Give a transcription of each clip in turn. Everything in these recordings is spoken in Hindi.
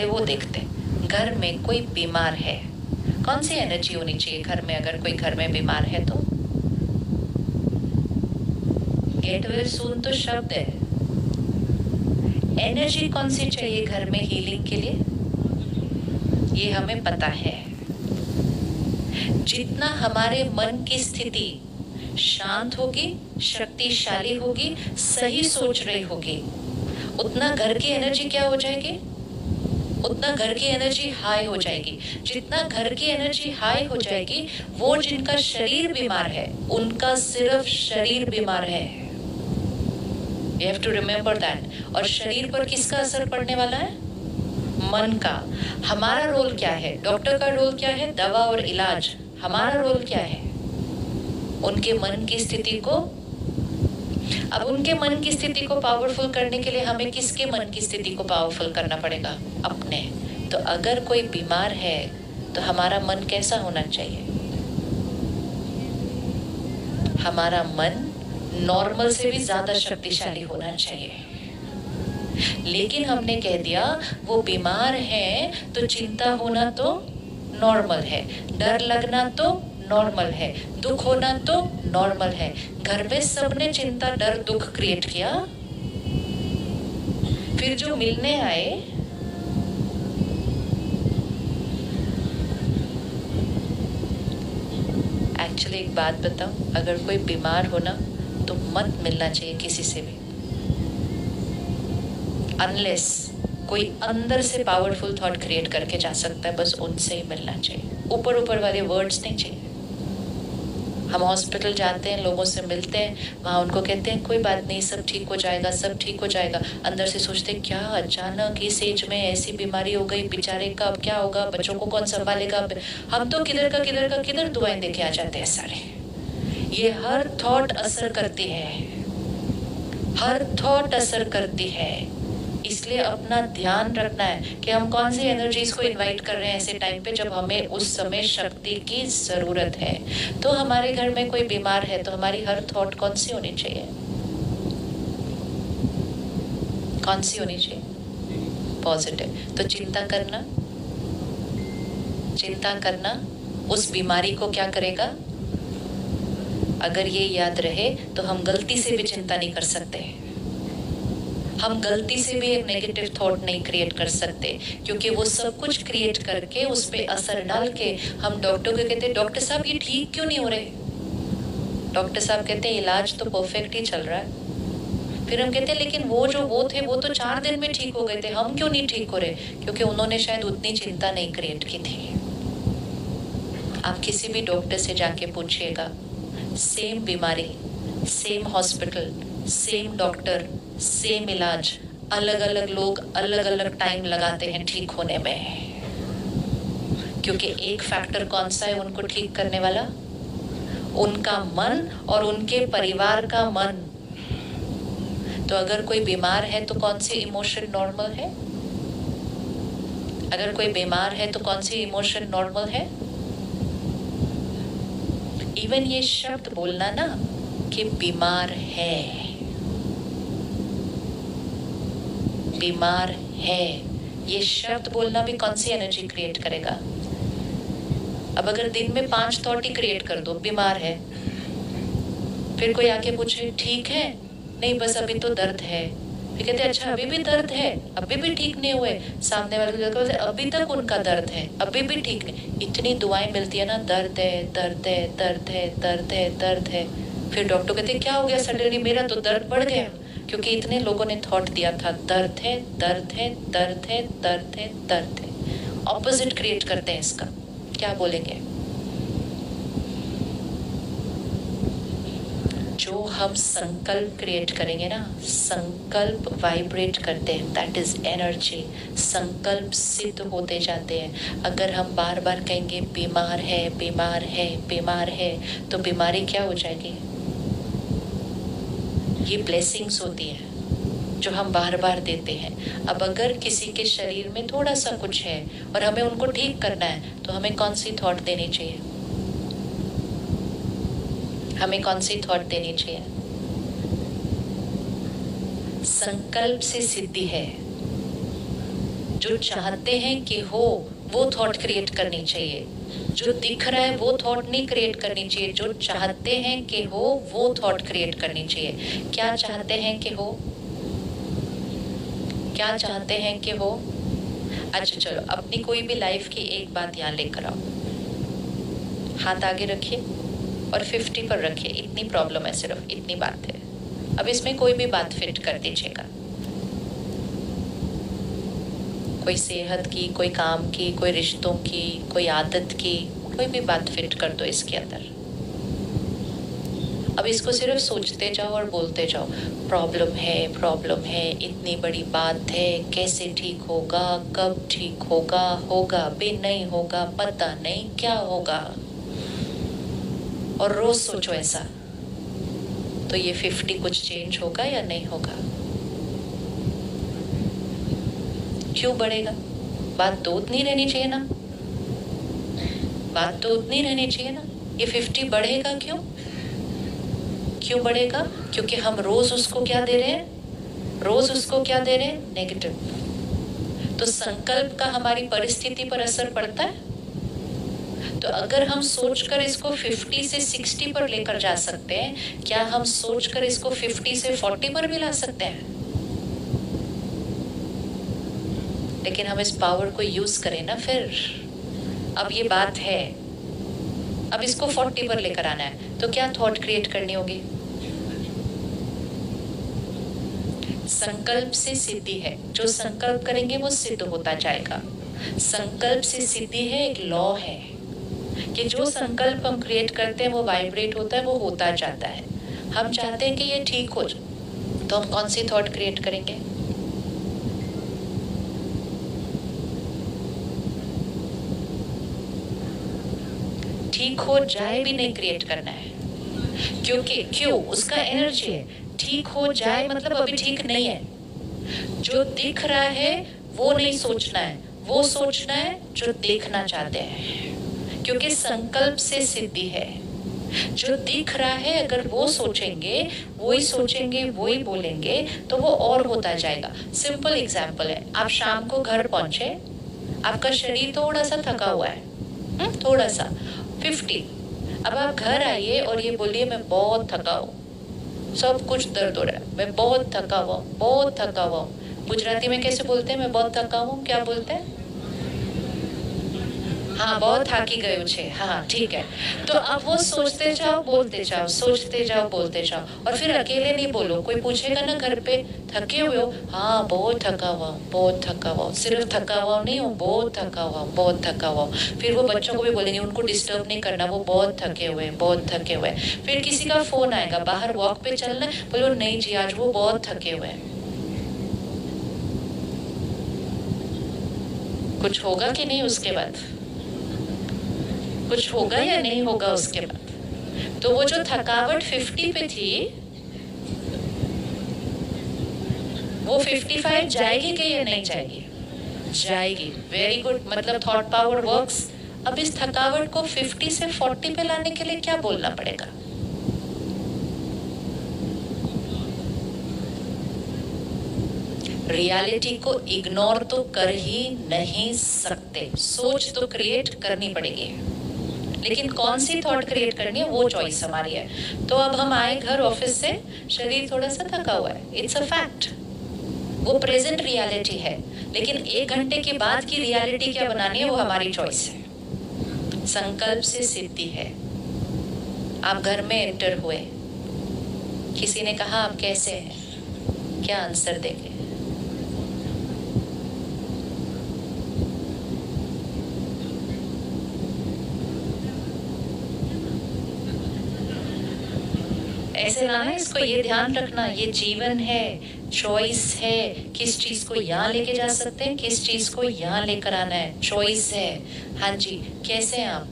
वो देखते हैं। घर में कोई बीमार है, कौन सी एनर्जी होनी चाहिए घर में? अगर कोई घर में बीमार है तो गेट वेल सून तो शब्द है। एनर्जी कौन सी चाहिए घर में हीलिंग के लिए? ये हमें पता है। जितना हमारे मन की स्थिति शांत होगी, शक्तिशाली होगी, सही सोच रही होगी, उतना घर की एनर्जी क्या हो जाएगी? उतना घर की एनर्जी हाई हो जाएगी। जितना घर की एनर्जी हाई हो जाएगी, वो जिनका शरीर बीमार है, उनका सिर्फ शरीर बीमार है। You have to remember that। और शरीर पर किसका असर पड़ने वाला है? मन का। हमारा रोल क्या है? डॉक्टर का रोल क्या है? दवा और इलाज। हमारा रोल क्या है? उनके मन की स्थिति को, अब उनके मन की स्थिति को पावरफुल करने के लिए हमें किसके मन की स्थिति को पावरफुल करना पड़ेगा? अपने। तो अगर कोई बीमार है तो हमारा मन कैसा होना चाहिए? हमारा मन नॉर्मल से भी ज्यादा शक्तिशाली होना चाहिए। लेकिन हमने कह दिया वो बीमार है तो चिंता होना तो नॉर्मल है, डर लगना तो नॉर्मल है, दुख होना तो नॉर्मल है। घर में सबने चिंता, डर, दुख क्रिएट किया। फिर जो मिलने आए, एक्चुअली एक बात बताऊं, अगर कोई बीमार हो ना तो मत मिलना चाहिए किसी से भी, अनलेस कोई अंदर से पावरफुल थॉट क्रिएट करके जा सकता है, बस उनसे ही मिलना चाहिए। ऊपर ऊपर वाले वर्ड्स नहीं चाहिए। हम हॉस्पिटल जाते हैं, लोगों से मिलते हैं, वहाँ उनको कहते हैं कोई बात नहीं, सब ठीक हो जाएगा, सब ठीक हो जाएगा। अंदर से सोचते हैं क्या अचानक इस एज में ऐसी बीमारी हो गई, बेचारे का अब क्या होगा, बच्चों को कौन संभालेगा। हम तो किधर का किधर दुआएं देके आ जाते हैं सारे। ये हर थॉट असर करती है, हर थॉट असर करती है। इसलिए अपना ध्यान रखना है कि हम कौन सी एनर्जीज को इनवाइट कर रहे हैं ऐसे टाइम पे जब हमें उस समय शक्ति की जरूरत है। तो हमारे घर में कोई बीमार है तो हमारी हर थॉट कौन सी होनी चाहिए? कौन सी होनी चाहिए? पॉजिटिव। तो चिंता करना उस बीमारी को क्या करेगा? अगर ये याद रहे तो हम गलती से भी चिंता नहीं कर सकते, हम गलती से भी एक नेगेटिव थॉट नहीं क्रिएट कर सकते, क्योंकि वो सब कुछ क्रिएट करके उस पे असर डाल के हम डॉक्टर को कहते हैं डॉक्टर साहब ये ठीक क्यों नहीं हो रहे? डॉक्टर साहब कहते हैं इलाज तो परफेक्ट ही चल रहा है। फिर हम कहते हैं लेकिन वो थे वो तो 4 दिन में ठीक हो गए थे, हम क्यों नहीं ठीक हो रहे? क्योंकि उन्होंने शायद उतनी चिंता नहीं क्रिएट की थी। आप किसी भी डॉक्टर से जाके पूछिएगा, सेम बीमारी, same hospital, same doctor, same इलाज, अलग अलग लोग अलग अलग टाइम लगाते हैं ठीक होने में। क्योंकि एक फैक्टर कौन सा है उनको ठीक करने वाला? उनका मन और उनके परिवार का मन। तो अगर कोई बीमार है तो कौन सी इमोशन नॉर्मल है? अगर कोई बीमार है तो कौन सी इमोशन नॉर्मल है? इवन ये शब्द बोलना ना कि बीमार है, बीमार है, ये शब्द बोलना भी कौन सी एनर्जी क्रिएट करेगा? अब अगर दिन में 5 थॉट ही क्रिएट कर दो, बीमार है, फिर कोई आके पूछे ठीक है, नहीं बस अभी तो दर्द है, फिर कहते अच्छा अभी भी दर्द है, अभी भी ठीक नहीं हुए, सामने वाले को अभी तक उनका दर्द है, अभी भी ठीक नहीं। इतनी दुआएं मिलती है ना, दर्द है, दर्द है, दर्द है, दर्द है, दर्द है। फिर डॉक्टर कहते क्या हो गया सडनली? मेरा तो दर्द बढ़ गया, क्योंकि इतने लोगों ने थॉट दिया था दर्द है, दर्द है, दर्द है, दर्द है, दर्द है। ऑपोजिट क्रिएट करते हैं इसका। क्या बोलेंगे? जो हम संकल्प क्रिएट करेंगे ना, संकल्प वाइब्रेट करते हैं, दैट इज एनर्जी। संकल्प सिद्ध होते जाते हैं। अगर हम बार बार कहेंगे बीमार है, बीमार है, बीमार है, तो बीमारी क्या हो जाएगी? ये ब्लेसिंग्स होती है जो हम बार बार देते हैं। अब अगर किसी के शरीर में थोड़ा सा कुछ है और हमें उनको ठीक करना है तो हमें कौन सी थॉट देनी चाहिए? हमें कौन सी थॉट देनी चाहिए? संकल्प से सिद्धि है। जो चाहते हैं कि हो वो थॉट क्रिएट करनी चाहिए। जो दिख रहा है वो थॉट नहीं क्रिएट करनी चाहिए, जो चाहते हैं कि हो वो थॉट क्रिएट करनी चाहिए। क्या चाहते हैं कि हो? क्या चाहते हैं कि हो? अच्छा चलो, अपनी कोई भी लाइफ की एक बात यहाँ लेकर आओ, हाथ आगे रखिए और 50 पर रखिए। इतनी प्रॉब्लम है, सिर्फ इतनी बात है। अब इसमें कोई भी बात फिट कर दीजिएगा, कोई सेहत की, कोई काम की, कोई रिश्तों की, कोई आदत की, कोई भी बात फिट कर दो इसके अंदर। अब इसको सिर्फ सोचते जाओ और बोलते जाओ, प्रॉब्लम है, इतनी बड़ी बात है, कैसे ठीक होगा, कब ठीक होगा, होगा भी नहीं होगा, पता नहीं क्या होगा। और रोज सोचो ऐसा, तो ये 50 कुछ चेंज होगा या नहीं होगा? क्यों बढ़ेगा? बात तो उतनी रहनी चाहिए ना, बात तो उतनी रहनी चाहिए ना। ये 50 बढ़ेगा क्यों? क्यों बढ़ेगा? क्योंकि हम रोज उसको क्या दे रहे हैं? रोज उसको क्या दे रहे हैं? नेगेटिव। तो संकल्प का हमारी परिस्थिति पर असर पड़ता है। तो अगर हम सोचकर इसको 50 से 60 पर लेकर जा सकते हैं, क्या हम सोचकर इसको 50 से 40 पर भी ला सकते हैं? लेकिन हम इस पावर को यूज करें ना फिर। अब ये बात है, अब इसको 40 पर लेकर आना है, तो क्या थॉट क्रिएट करनी होगी? संकल्प से सिद्धि है, जो संकल्प करेंगे वो सिद्ध होता जाएगा। संकल्प से सिद्धि है, एक लॉ है कि जो संकल्प हम क्रिएट करते हैं वो वाइब्रेट होता है, वो होता जाता है। हम चाहते हैं कि ये ठीक हो, तो हम कौन सी थॉट क्रिएट करेंगे? ठीक हो जाए भी नहीं क्रिएट करना है, क्योंकि क्यों? उसका एनर्जी है। ठीक हो जाए मतलब अभी ठीक नहीं है। जो दिख रहा है वो नहीं सोचना है, वो सोचना है जो देखना चाहते हैं, क्योंकि संकल्प से सिद्धि है। जो दिख रहा है अगर वो सोचेंगे, वही सोचेंगे, वही बोलेंगे, तो वो और होता जाएगा। सिंपल एग्जाम्पल है, आप शाम को घर पहुंचे, आपका शरीर थोड़ा सा थका हुआ है, थोड़ा सा 50। अब आप घर आइए और ये बोलिए मैं बहुत थका हूँ, सब कुछ दर्द हो रहा है, मैं बहुत थका हुआ हूँ, बहुत थका हुआ हूँ। गुजराती में कैसे बोलते हैं मैं बहुत थका हूँ? क्या बोलते हैं? हाँ, बहुत थाकी गए छे। हाँ ठीक है। तो अब वो सोचते जाओ बोलते जाओ, सोचते जाओ बोलते जाओ, और फिर अकेले नहीं बोलो। कोई पूछेगा ना घर पे, थके हुए हो? हाँ बहुत थका हुआ, बहुत थका हुआ, सिर्फ थका हुआ नहीं हूँ, बहुत थका हुआ, बहुत थका हुआ। फिर वो बच्चों को भी बोलेंगे उनको डिस्टर्ब नहीं करना, वो बहुत थके हुए, बहुत थके हुए। फिर किसी का फोन आएगा, बाहर वॉक पे चलना, बोलो नहीं जी आज वो बहुत थके हुए। कुछ होगा कि नहीं उसके बाद? कुछ होगा या नहीं होगा उसके बाद? तो वो जो थकावट 50 पे थी वो 55 जाएगी कि या नहीं जाएगी? जाएगी। वेरी गुड, मतलब थॉट पावर वर्क्स। अब इस थकावट को 50 से 40 पे लाने के लिए क्या बोलना पड़ेगा? रियलिटी को इग्नोर तो कर ही नहीं सकते, सोच तो क्रिएट करनी पड़ेगी, लेकिन कौन सी थॉट क्रिएट करनी है वो चॉइस हमारी है। तो अब हम आए घर ऑफिस से, शरीर थोड़ा सा थका हुआ है, इट्स अ फैक्ट, वो प्रेजेंट रियलिटी है। लेकिन 1 घंटे के बाद की रियलिटी क्या बनानी है वो हमारी चॉइस है। संकल्प से सिद्धि है। आप घर में एंटर हुए, किसी ने कहा आप कैसे हैं, क्या आंसर देंगे? ऐसे ना है, इसको ये ध्यान रखना, ये जीवन है, चॉइस है। किस चीज को यहाँ लेके जा सकते हैं, किस चीज को यहाँ लेकर आना है, चॉइस है। हाँ जी, कैसे हैं आप?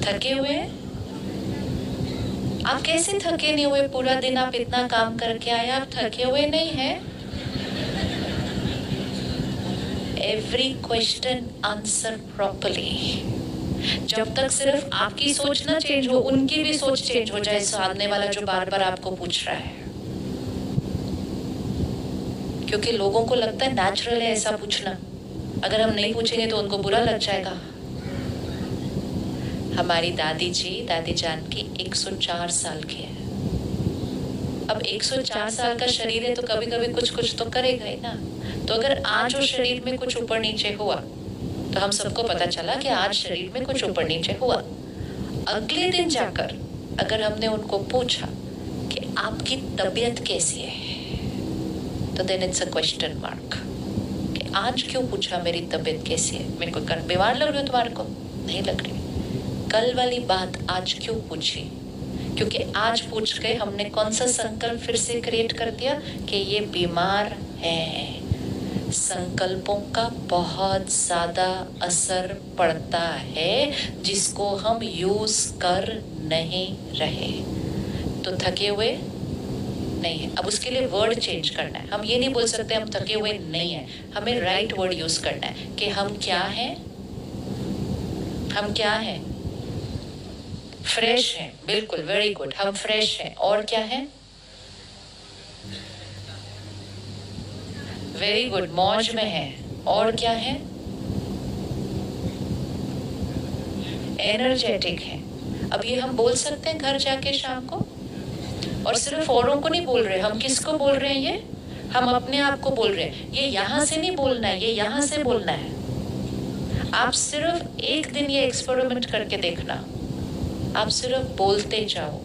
थके हुए हैं? आप कैसे थके नहीं हुए? पूरा दिन आप इतना काम करके आए, आप थके हुए नहीं हैं? Every question answer properly. जब तक सिर्फ आपकी सोच ना चेंज हो, उनकी भी सोच चेंज हो जाए, सामने वाला जो बार बार आपको पूछ रहा है। क्योंकि लोगों को लगता है नेचुरल है ऐसा पूछना, अगर हम नहीं पूछेंगे तो उनको बुरा लग जाएगा। हमारी दादी जान की 104 साल की है। अब 104 साल का शरीर है तो कभी कभी कुछ तो करेगा ही ना। तो अगर आज उस शरीर में कुछ ऊपर नीचे हुआ तो हम सबको पता चला कि आज शरीर में कुछ ऊपर नीचे हुआ। अगले दिन जाकर अगर हमने उनको पूछा कि आपकी तबीयत कैसी है, तो then it's a question mark कि आज क्यों पूछा मेरी तबीयत कैसी है? मेरे को कल बीमार लग रही हो, तुम्हारे को नहीं लग रही। कल वाली बात आज क्यों पूछी? क्योंकि आज पूछ के हमने कौन सा संकल्प फिर से क्रिएट कर दिया कि ये बीमार है। संकल्पों का बहुत ज्यादा असर पड़ता है जिसको हम यूज कर नहीं रहे। तो थके हुए नहीं है, अब उसके लिए वर्ड चेंज करना है। हम ये नहीं बोल सकते हम थके हुए नहीं है, हमें राइट वर्ड यूज करना है कि हम क्या हैं। हम क्या हैं? फ्रेश हैं। बिल्कुल, वेरी गुड, हम फ्रेश हैं। और क्या है? वेरी गुड, मौज में है। और क्या है? एनर्जेटिक है। अब ये हम बोल सकते हैं घर जाके शाम को, और सिर्फ औरों को नहीं बोल रहे, हम किसको बोल रहे हैं? ये हम अपने आप को बोल रहे हैं। ये यहाँ से नहीं बोलना है, ये यहाँ से बोलना है। आप सिर्फ एक दिन ये एक्सपेरिमेंट करके देखना, आप सिर्फ बोलते जाओ,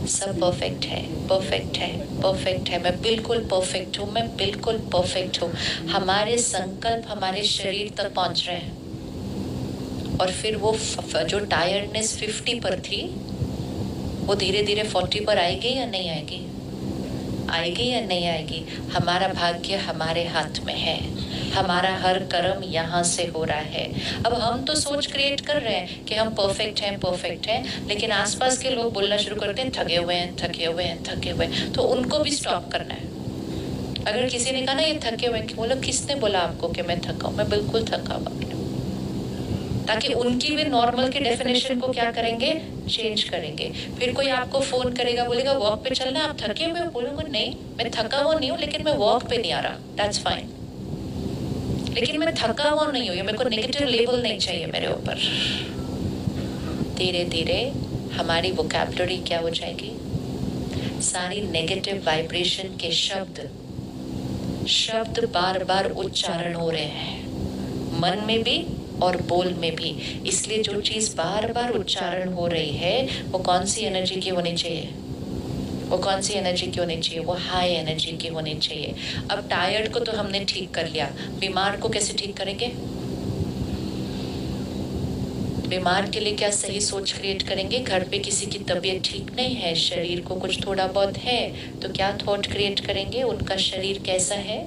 सब परफेक्ट है, परफेक्ट है, परफेक्ट है, मैं बिल्कुल परफेक्ट हूँ, मैं बिल्कुल परफेक्ट हूँ। हमारे संकल्प हमारे शरीर तक पहुँच रहे हैं, और फिर वो जो टायर्डनेस 50 पर थी वो धीरे धीरे 40 पर आएगी या नहीं आएगी? आएगी या नहीं आएगी? हमारा भाग्य हमारे हाथ में है, हमारा हर कर्म यहाँ से हो रहा है। अब हम तो सोच क्रिएट कर रहे हैं कि हम परफेक्ट हैं, परफेक्ट हैं, लेकिन आसपास के लोग बोलना शुरू करते हैं थके हुए हैं, थके हुए हैं, थके हुए हैं। तो उनको भी स्टॉप करना है। अगर किसी ने कहा ना ये थके हुए हैं, बोलो किसने बोला आपको कि मैं थका हूँ? मैं बिल्कुल थका हुआ, ताकि उनकी भी नॉर्मल के डेफिनेशन को क्या करेंगे? चेंज करेंगे। फिर कोई आपको फोन करेगा, बोलेगा वॉक पे चलना, आप थके हुए हो? बोलूंगा नहीं, मैं थका हुआ नहीं हूँ, लेकिन मैं वॉक पे नहीं आ रहा, दैट्स फाइन, लेकिन मैं थका हुआ नहीं हूँ। मेरे को नेगेटिव लेबल नहीं चाहिए मेरे ऊपर। धीरे धीरे हमारी वोकैबुलरी क्या हो जाएगी? सारी नेगेटिव वाइब्रेशन के शब्द बार बार उच्चारण हो रहे हैं, मन में भी और बोल में भी। इसलिए जो चीज बार बार उच्चारण हो रही है वो कौन सी एनर्जी की होनी चाहिए? वो कौन सी एनर्जी की होनी चाहिए? वो हाई एनर्जी की होनी चाहिए। अब टायर्ड को तो हमने ठीक कर लिया, बीमार को कैसे ठीक करेंगे? बीमार के लिए क्या सही सोच क्रिएट करेंगे? घर पे किसी की तबीयत ठीक नहीं है, शरीर को कुछ थोड़ा बहुत है, तो क्या थॉट क्रिएट करेंगे? उनका शरीर कैसा है?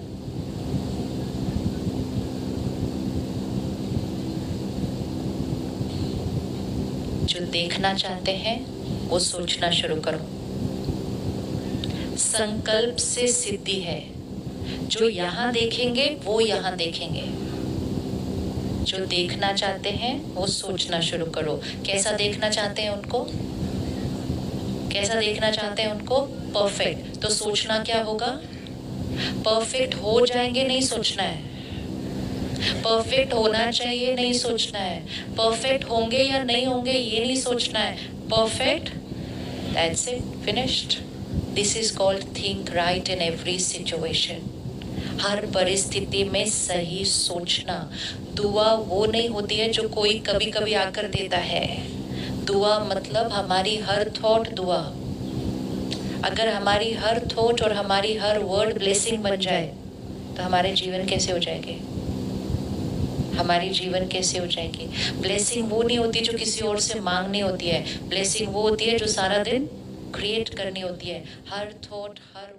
जो देखना चाहते हैं वो सोचना शुरू करो। संकल्प से सिद्धि है। जो यहाँ देखेंगे वो यहाँ देखेंगे। जो देखना चाहते हैं वो सोचना शुरू करो। कैसा देखना चाहते हैं उनको? कैसा देखना चाहते हैं उनको? परफेक्ट। तो सोचना क्या होगा? परफेक्ट हो जाएंगे नहीं सोचना है, परफेक्ट होना चाहिए नहीं सोचना है, परफेक्ट होंगे या नहीं होंगे ये नहीं सोचना है, perfect, that's it, finished. This is called think right in every situation. हर परिस्थिति में सही सोचना। दुआ वो नहीं होती है जो कोई कभी कभी आकर देता है। दुआ मतलब हमारी हर थॉट दुआ। अगर हमारी हर थॉट और हमारी हर वर्ड ब्लेसिंग बन जाए तो हमारे जीवन कैसे हो जाएंगे? हमारी जीवन कैसे हो जाएगी? ब्लेसिंग वो नहीं होती जो किसी और से मांगनी होती है, ब्लेसिंग वो होती है जो सारा दिन क्रिएट करनी होती है। हर थॉट, हर